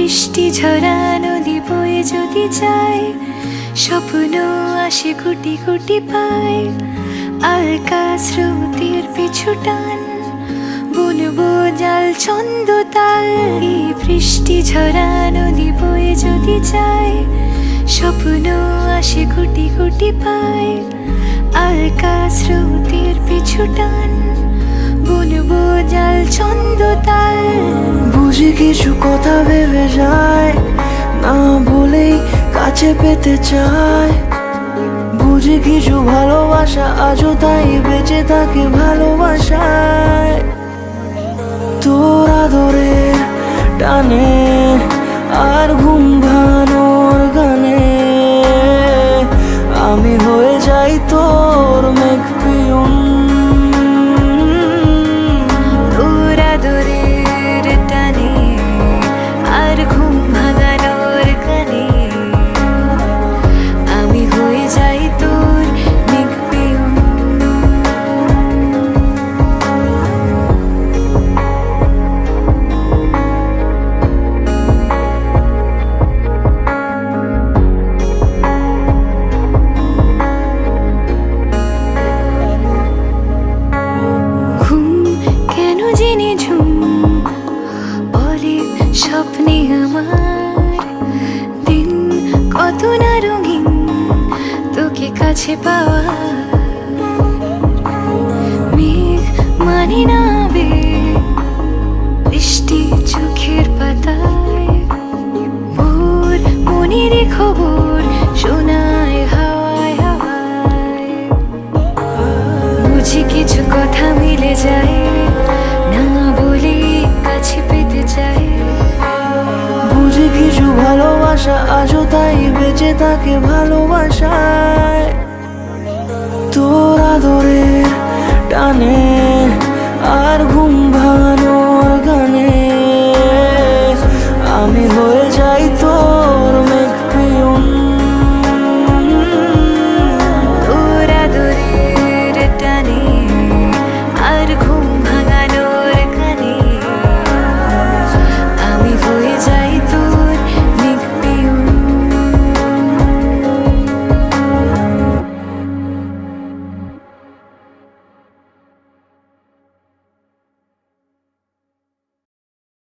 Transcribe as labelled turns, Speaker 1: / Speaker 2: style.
Speaker 1: বৃষ্টি ঝরা নদী বয়ে যদি যায়, স্বপ্ন আসে কোটি কোটি পায়। আলকা স্রোতের পিছু টান, বুনবো জাল ছন্দ তাল। এই বৃষ্টি ঝরা নদী বয়ে যদি যায়, স্বপ্ন আসে কোটি কোটি পায়। আলকা স্রোতের পিছু টান, বুনবো জাল ছন্দ তাল।
Speaker 2: বুঝি কিছু কথা ভেবে যায়, না বলেই কাছে পেতে চায়। বুঝি কিছু ভালোবাসা আজও তাই বেঁচে থাকে ভালোবাসায়। তোর আদরের টানে আর ঘুম ভাঙানোর গানে আমি হয়ে যাই তোর মেঘ পিয়ন।
Speaker 1: তোর আদরের টানে আর ঘুম ভাঙানোর গানে আমি হয়ে যাই তোর মেঘ পিয়ন। ঘুম কেন জেনে ঝুম বলে স্বপ্নে আমার, দিন কত না রঙিন তোকে কাছে পাওয়া। মেঘ মানে না আবেগ, বৃষ্টি চোখের পাতায়। ভোর মনের খবর শোনায় হাওয়ায় হাওয়ায়। বুঝি কিছু কথা মিলে যায়, না বলে কাছে পেতে চাই।
Speaker 2: বুঝি কিছু ভালোবাসা আজও তাই বেঁচে থাকে ভালোবাসায়। তোর আদরের টানে আর ঘুম